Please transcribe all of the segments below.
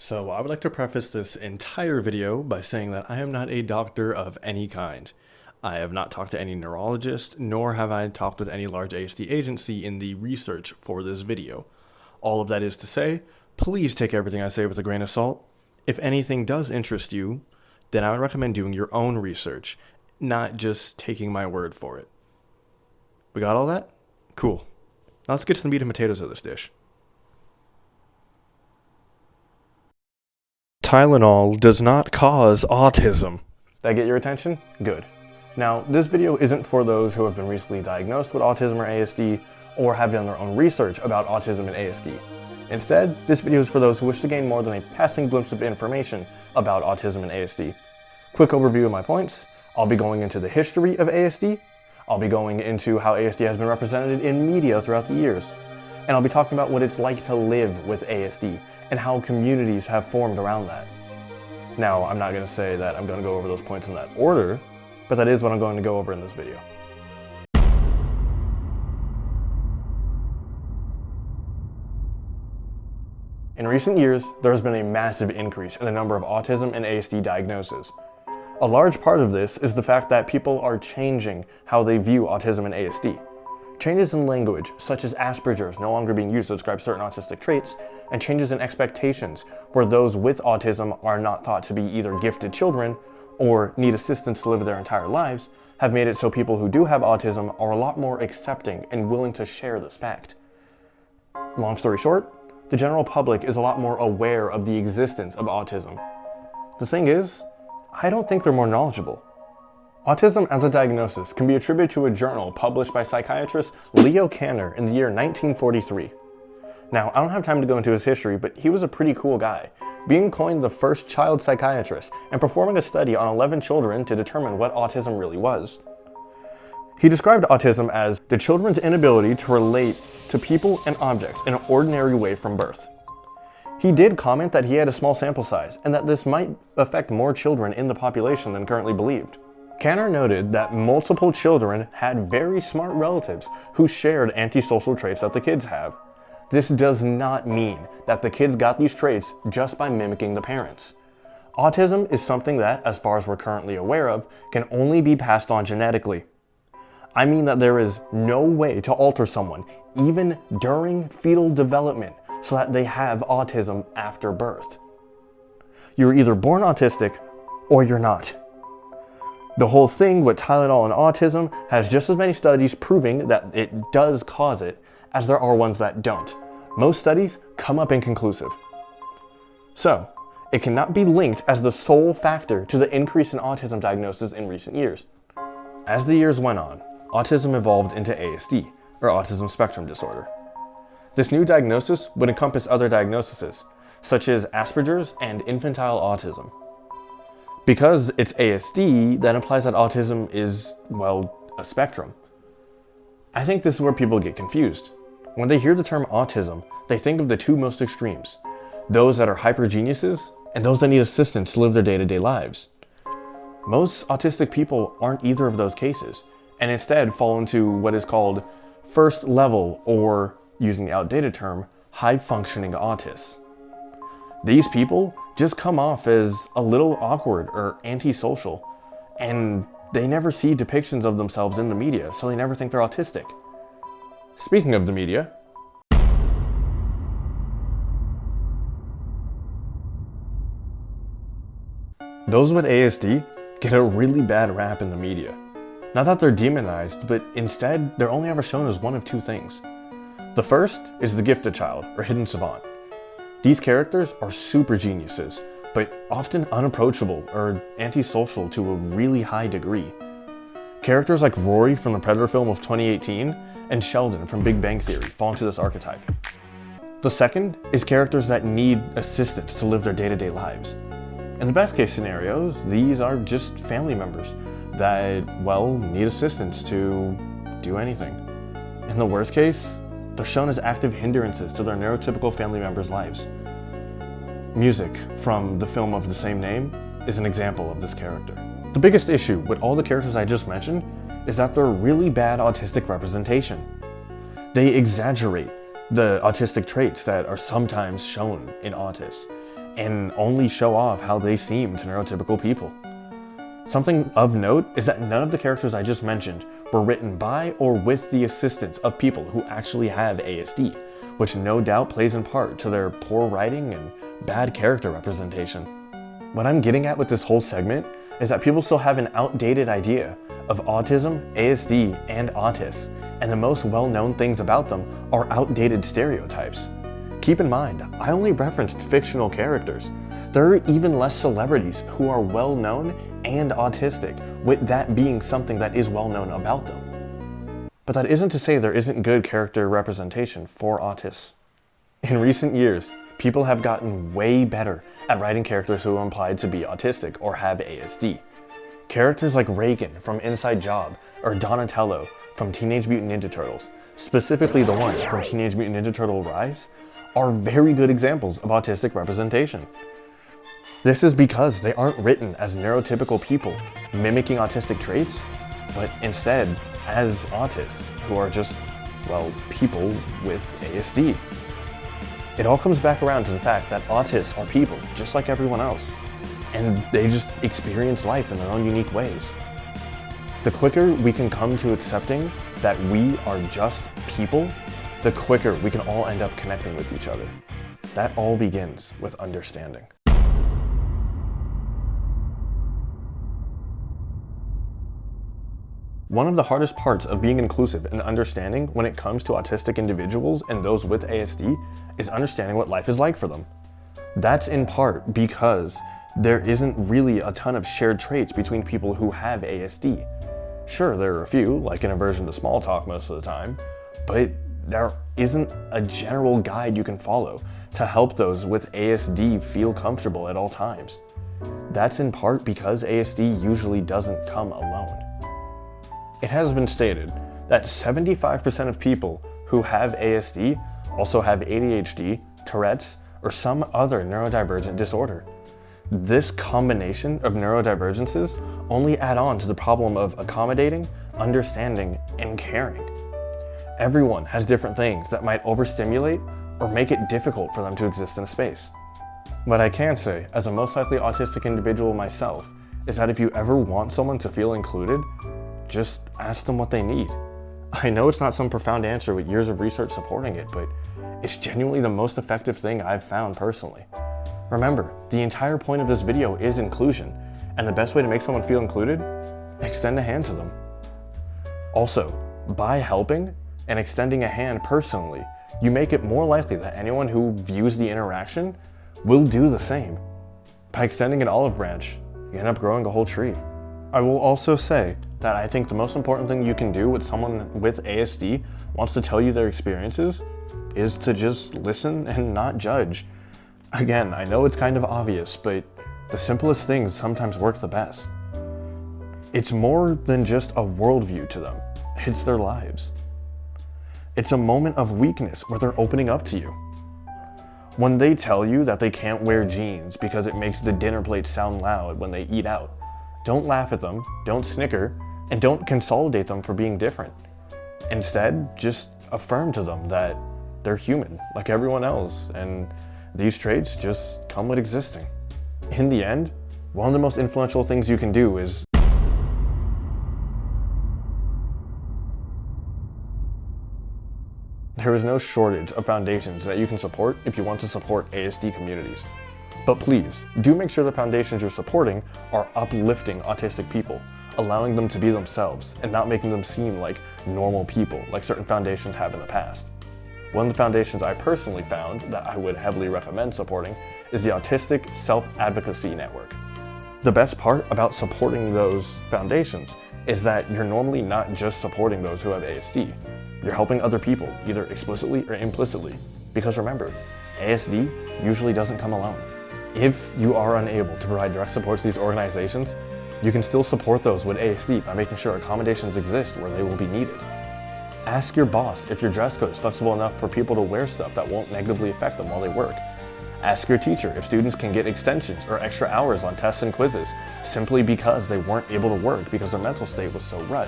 So I would like to preface this entire video by saying that I am not a doctor of any kind. I have not talked to any neurologist, nor have I talked with any large ASD agency in the research for this video. All of that is to say, please take everything I say with a grain of salt. If anything does interest you, then I would recommend doing your own research, not just taking my word for it. We got all that? Cool. Now let's get to the meat and potatoes of this dish. Tylenol does not cause autism. Did I get your attention? Good. Now, this video isn't for those who have been recently diagnosed with autism or ASD, or have done their own research about autism and ASD. Instead, this video is for those who wish to gain more than a passing glimpse of information about autism and ASD. Quick overview of my points. I'll be going into the history of ASD. I'll be going into how ASD has been represented in media throughout the years. And I'll be talking about what it's like to live with ASD and how communities have formed around that. Now, I'm not going to say that I'm going to go over those points in that order, but that is what I'm going to go over in this video. In recent years, there has been a massive increase in the number of autism and ASD diagnoses. A large part of this is the fact that people are changing how they view autism and ASD. Changes in language, such as Asperger's no longer being used to describe certain autistic traits, and changes in expectations, where those with autism are not thought to be either gifted children or need assistance to live their entire lives, have made it so people who do have autism are a lot more accepting and willing to share this fact. Long story short, the general public is a lot more aware of the existence of autism. The thing is, I don't think they're more knowledgeable. Autism as a diagnosis can be attributed to a journal published by psychiatrist Leo Kanner in the year 1943. Now, I don't have time to go into his history, but he was a pretty cool guy, being coined the first child psychiatrist and performing a study on 11 children to determine what autism really was. He described autism as the children's inability to relate to people and objects in an ordinary way from birth. He did comment that he had a small sample size and that this might affect more children in the population than currently believed. Kanner noted that multiple children had very smart relatives who shared antisocial traits that the kids have. This does not mean that the kids got these traits just by mimicking the parents. Autism is something that, as far as we're currently aware of, can only be passed on genetically. I mean that there is no way to alter someone, even during fetal development, so that they have autism after birth. You're either born autistic or you're not. The whole thing with Tylenol and autism has just as many studies proving that it does cause it as there are ones that don't. Most studies come up inconclusive. So, it cannot be linked as the sole factor to the increase in autism diagnoses in recent years. As the years went on, autism evolved into ASD, or autism spectrum disorder. This new diagnosis would encompass other diagnoses, such as Asperger's and infantile autism. Because it's ASD, that implies that autism is, well, a spectrum. I think this is where people get confused. When they hear the term autism, they think of the two most extremes, those that are hypergeniuses and those that need assistance to live their day-to-day lives. Most autistic people aren't either of those cases, and instead fall into what is called first level, or, using the outdated term, high-functioning autists. These people just come off as a little awkward or antisocial, and they never see depictions of themselves in the media, so they never think they're autistic. Speaking of the media, those with ASD get a really bad rap in the media. Not that they're demonized, but instead they're only ever shown as one of two things. The first is the gifted child, or hidden savant. These characters are super geniuses, but often unapproachable or antisocial to a really high degree. Characters like Rory from the Predator film of 2018 and Sheldon from Big Bang Theory fall into this archetype. The second is characters that need assistance to live their day-to-day lives. In the best case scenarios, these are just family members that, well, need assistance to do anything. In the worst case, they're shown as active hindrances to their neurotypical family members' lives. Music from the film of the same name is an example of this character. The biggest issue with all the characters I just mentioned is that they're really bad autistic representation. They exaggerate the autistic traits that are sometimes shown in autists, and only show off how they seem to neurotypical people. Something of note is that none of the characters I just mentioned were written by or with the assistance of people who actually have ASD, which no doubt plays in part to their poor writing and bad character representation. What I'm getting at with this whole segment is that people still have an outdated idea of autism, ASD, and autists, and the most well-known things about them are outdated stereotypes. Keep in mind, I only referenced fictional characters. There are even less celebrities who are well-known and autistic, with that being something that is well-known about them. But that isn't to say there isn't good character representation for autists. In recent years, people have gotten way better at writing characters who are implied to be autistic or have ASD. Characters like Reagan from Inside Job or Donatello from Teenage Mutant Ninja Turtles, specifically the one from Teenage Mutant Ninja Turtle Rise, are very good examples of autistic representation. This is because they aren't written as neurotypical people mimicking autistic traits, but instead as autists who are just, well, people with ASD. It all comes back around to the fact that autists are people just like everyone else, and they just experience life in their own unique ways. The quicker we can come to accepting that we are just people, the quicker we can all end up connecting with each other. That all begins with understanding. One of the hardest parts of being inclusive and understanding when it comes to autistic individuals and those with ASD is understanding what life is like for them. That's in part because there isn't really a ton of shared traits between people who have ASD. Sure, there are a few, like an aversion to small talk most of the time, but there isn't a general guide you can follow to help those with ASD feel comfortable at all times. That's in part because ASD usually doesn't come alone. It has been stated that 75% of people who have ASD also have ADHD, Tourette's, or some other neurodivergent disorder. This combination of neurodivergences only add on to the problem of accommodating, understanding, and caring. Everyone has different things that might overstimulate or make it difficult for them to exist in a space. What I can say, as a most likely autistic individual myself, is that if you ever want someone to feel included, just ask them what they need. I know it's not some profound answer with years of research supporting it, but it's genuinely the most effective thing I've found personally. Remember, the entire point of this video is inclusion, and the best way to make someone feel included? Extend a hand to them. Also, by helping and extending a hand personally, you make it more likely that anyone who views the interaction will do the same. By extending an olive branch, you end up growing a whole tree. I will also say that I think the most important thing you can do with someone with ASD wants to tell you their experiences is to just listen and not judge. Again, I know it's kind of obvious, but the simplest things sometimes work the best. It's more than just a worldview to them, it's their lives. It's a moment of weakness where they're opening up to you. When they tell you that they can't wear jeans because it makes the dinner plate sound loud when they eat out, don't laugh at them, don't snicker, and don't consolidate them for being different. Instead, just affirm to them that they're human, like everyone else, and these traits just come with existing. In the end, one of the most influential things you can do is there is no shortage of foundations that you can support if you want to support ASD communities. But please, do make sure the foundations you're supporting are uplifting autistic people, allowing them to be themselves and not making them seem like normal people like certain foundations have in the past. One of the foundations I personally found that I would heavily recommend supporting is the Autistic Self-Advocacy Network. The best part about supporting those foundations is that you're normally not just supporting those who have ASD. You're helping other people, either explicitly or implicitly. Because remember, ASD usually doesn't come alone. If you are unable to provide direct support to these organizations, you can still support those with ASD by making sure accommodations exist where they will be needed. Ask your boss if your dress code is flexible enough for people to wear stuff that won't negatively affect them while they work. Ask your teacher if students can get extensions or extra hours on tests and quizzes simply because they weren't able to work because their mental state was so rut.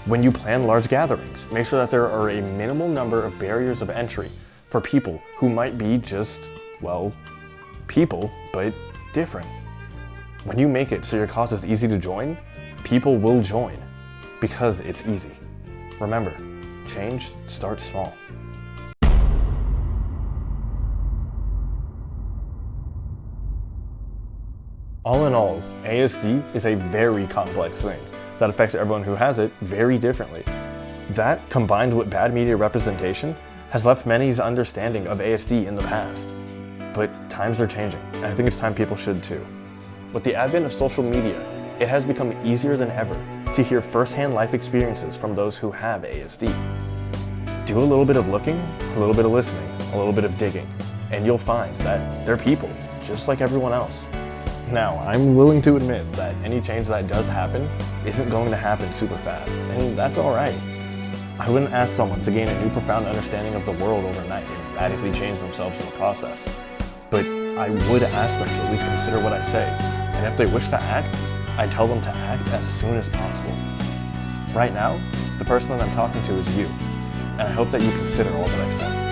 When you plan large gatherings, make sure that there are a minimal number of barriers of entry for people who might be just, well, people, but different. When you make it so your cause is easy to join, people will join because it's easy. Remember, change starts small. All in all, ASD is a very complex thing that affects everyone who has it very differently. That, combined with bad media representation, has left many's understanding of ASD in the past. But times are changing, and I think it's time people should too. With the advent of social media, it has become easier than ever to hear first-hand life experiences from those who have ASD. Do a little bit of looking, a little bit of listening, a little bit of digging, and you'll find that they're people, just like everyone else. Now, I'm willing to admit that any change that does happen isn't going to happen super fast, and that's alright. I wouldn't ask someone to gain a new profound understanding of the world overnight and radically change themselves in the process. But I would ask them to at least consider what I say, and if they wish to act, I tell them to act as soon as possible. Right now, the person that I'm talking to is you, and I hope that you consider all that I've said.